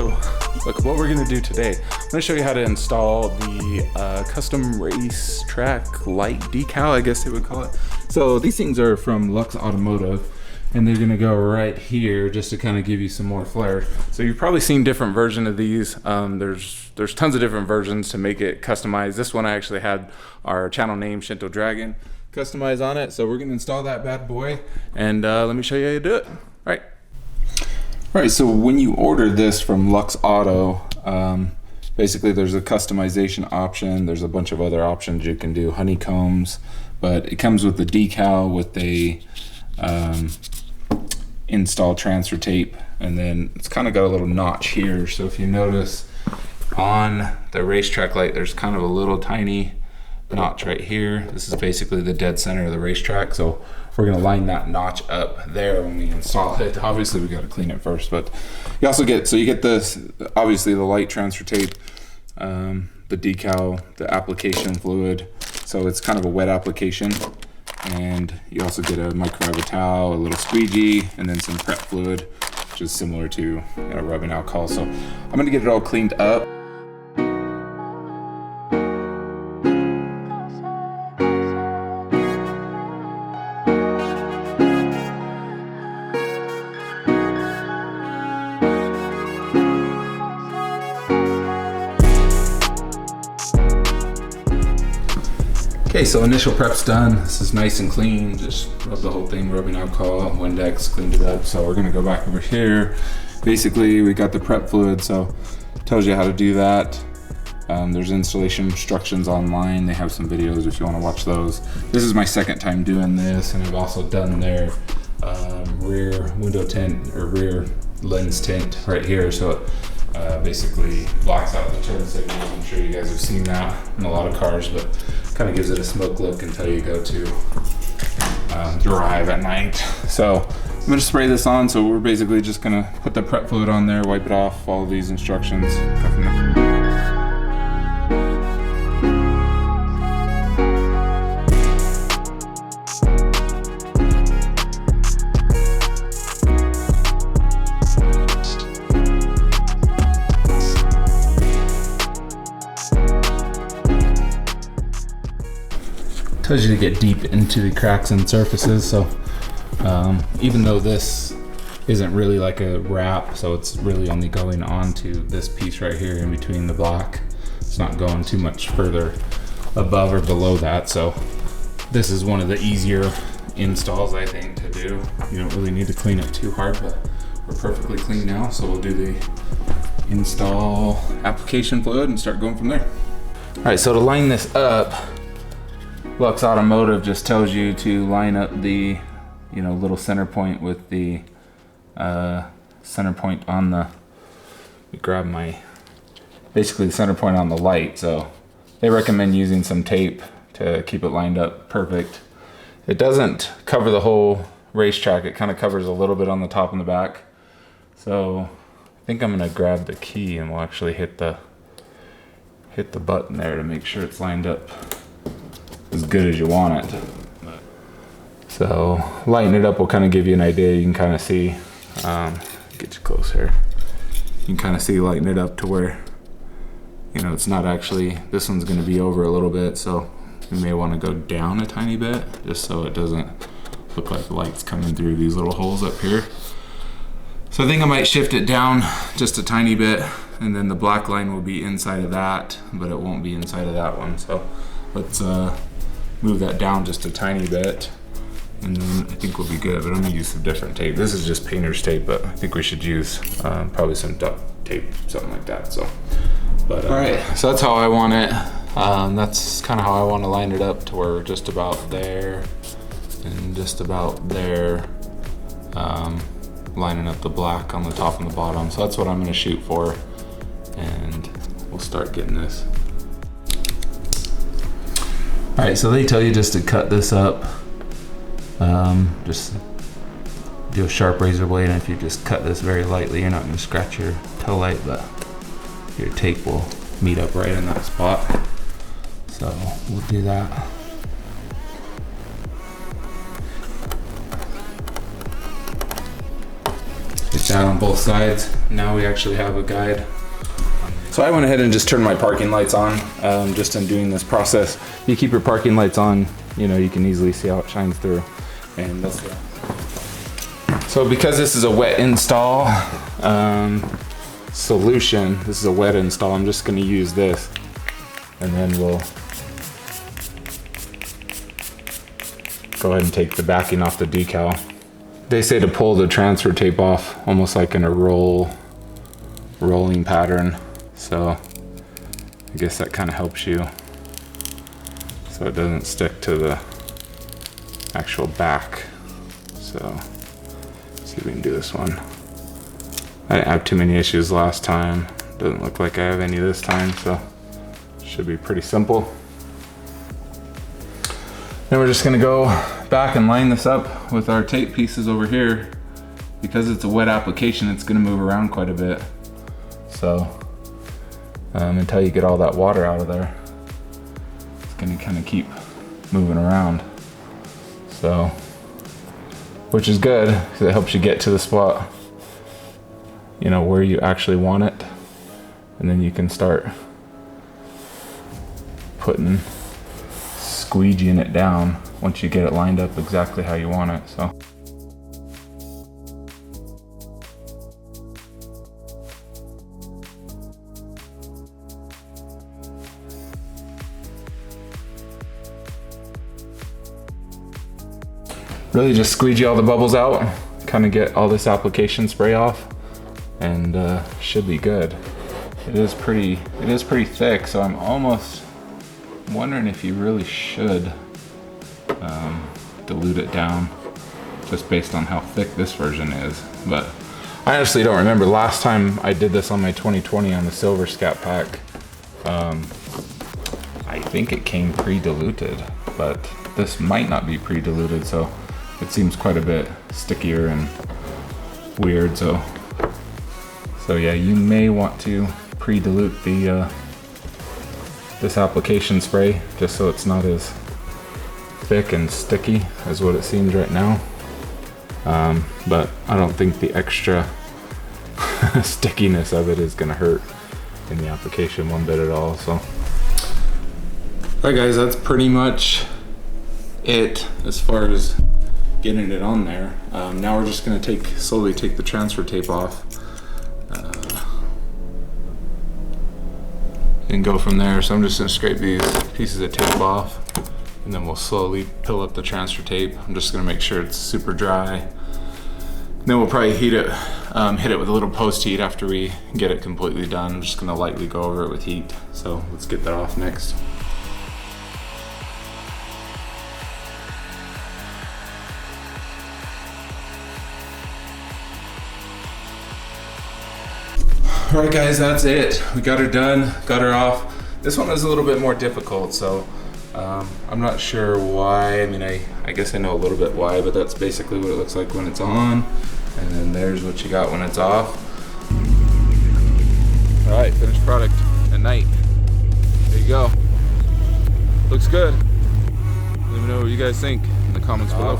So look, what we're gonna do today, I'm gonna show you how to install the custom racetrack light decal, I guess they would call it. So these things are from Luxe Automotive, and they're gonna go right here just to kind of give you some more flair. So you've probably seen different versions of these. There's tons of different versions to make it customized. This one I actually had our channel name Shinto Dragon customized on it. So we're gonna install that bad boy, and let me show you how you do it. All right, so when you order this from Luxe Auto, basically there's a customization option. There's a bunch of other options you can do, honeycombs, but it comes with the decal with the install transfer tape, and then it's kind of got a little notch here. So if you notice on the racetrack light, there's kind of a little tiny notch right here. This is basically the dead center of the racetrack. So we're gonna line that notch up there when we install it. Obviously we gotta clean it first, but you also get, so you get this, obviously the light transfer tape, the decal, the application fluid. So it's kind of a wet application. And you also get a microfiber towel, a little squeegee, and then some prep fluid, which is similar to rubbing alcohol. So I'm gonna get it all cleaned up. Okay, so initial prep's done. This is nice and clean. Just rub the whole thing, rubbing alcohol, Windex, cleaned it up. So we're gonna go back over here. Basically, we got the prep fluid, so it tells you how to do that. There's installation instructions online. They have some videos if you wanna watch those. This is my second time doing this, and I've also done their rear window tint or rear lens tint right here. So it basically blocks out the turn signals. I'm sure you guys have seen that in a lot of cars, but kind of gives it a smoke look until you go to drive at night. So I'm gonna spray this on. So we're basically just gonna put the prep fluid on there, wipe it off, follow these instructions, go from there. Tells you to get deep into the cracks and surfaces. So even though this isn't really like a wrap, so it's really only going onto this piece right here in between the block. It's not going too much further above or below that. So this is one of the easier installs, I think, to do. You don't really need to clean it too hard, but we're perfectly clean now. So we'll do the install application fluid and start going from there. All right, so to line this up, Luxe Automotive just tells you to line up the, little center point with the center point on the, basically the center point on the light. So they recommend using some tape to keep it lined up perfect. It doesn't cover the whole racetrack. It kind of covers a little bit on the top and the back. So I think I'm gonna grab the key and we'll actually hit the button there to make sure it's lined up as good as you want it. So lighten it up will kind of give you an idea. You can kind of see, get you close here. You can kind of see lighten it up to where, it's not actually, this one's going to be over a little bit. So you may want to go down a tiny bit just so it doesn't look like the light's coming through these little holes up here. So I think I might shift it down just a tiny bit, and then the black line will be inside of that, but it won't be inside of that one. So let's move that down just a tiny bit, and then I think we'll be good. But I'm gonna use some different tape. This is just painter's tape, but I think we should use probably some duct tape, something like that. So, but all right, so that's how I want it. That's kind of how I want to line it up, to where we're just about there and just about there, lining up the black on the top and the bottom. So that's what I'm gonna shoot for, and we'll start getting this. All right, so they tell you just to cut this up. Just do a sharp razor blade, and if you just cut this very lightly, you're not gonna scratch your tail light, but your tape will meet up right in that spot. So we'll do that. down on both sides. Now we actually have a guide. So I went ahead and just turned my parking lights on, just in doing this process. You keep your parking lights on, you know, you can easily see how it shines through. And that's it. So because this is a wet install solution, this is a wet install, I'm just gonna use this. And then we'll go ahead and take the backing off the decal. They say to pull the transfer tape off almost like in a rolling pattern. So I guess that kind of helps you so it doesn't stick to the actual back. So let's see if we can do this one. I didn't have too many issues last time. Doesn't look like I have any this time, so should be pretty simple. Then we're just gonna go back and line this up with our tape pieces over here. Because it's a wet application, it's gonna move around quite a bit. So until you get all that water out of there, it's gonna kind of keep moving around. So, which is good, because it helps you get to the spot, you know, where you actually want it. And then you can start squeegeeing it down once you get it lined up exactly how you want it. So. Really just squeegee all the bubbles out, kind of get all this application spray off, and should be good. It is pretty thick, so I'm almost wondering if you really should dilute it down, just based on how thick this version is. But I honestly don't remember. Last time I did this on my 2020 on the silver Scatpack, I think it came pre-diluted, but this might not be pre-diluted, so it seems quite a bit stickier and weird. So yeah, you may want to pre-dilute the this application spray, just so it's not as thick and sticky as what it seems right now. But I don't think the extra stickiness of it is gonna hurt in the application one bit at all. So, all right guys, that's pretty much it as far as getting it on there. Now we're just gonna slowly take the transfer tape off and go from there. So I'm just gonna scrape these pieces of tape off, and then we'll slowly peel up the transfer tape. I'm just gonna make sure it's super dry. Then we'll probably hit it with a little post heat after we get it completely done. I'm just gonna lightly go over it with heat. So let's get that off next. All right guys, that's it. We got her done, got her off. This one was a little bit more difficult, so I'm not sure why. I mean, I guess I know a little bit why, but that's basically what it looks like when it's on. And then there's what you got when it's off. All right, finished product at night. There you go. Looks good. Let me know what you guys think in the comments below.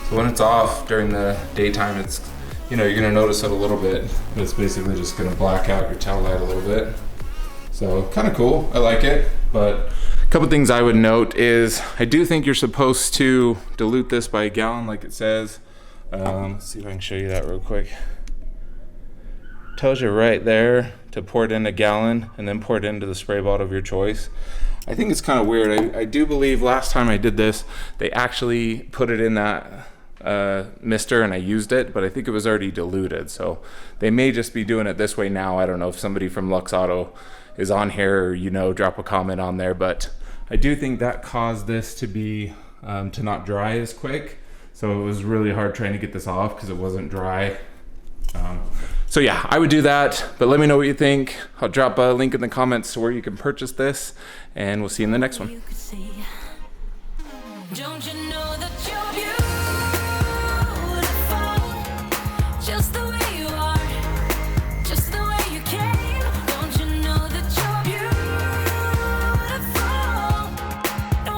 So when it's off during the daytime, it's, you know, you're gonna notice it a little bit. It's basically just gonna black out your tail light a little bit. So kind of cool, I like it. But a couple things I would note is, I do think you're supposed to dilute this by a gallon like it says. Let's see if I can show you that real quick. Tells you right there to pour it in a gallon and then pour it into the spray bottle of your choice. I think it's kind of weird. I do believe last time I did this, they actually put it in that mister and I used it, but I think it was already diluted. So they may just be doing it this way now. I don't know if somebody from Luxe Auto is on here, or, you know, drop a comment on there. But I do think that caused this to be to not dry as quick. So it was really hard trying to get this off because it wasn't dry. So yeah, I would do that, but let me know what you think. I'll drop a link in the comments where you can purchase this, and we'll see you in the next one.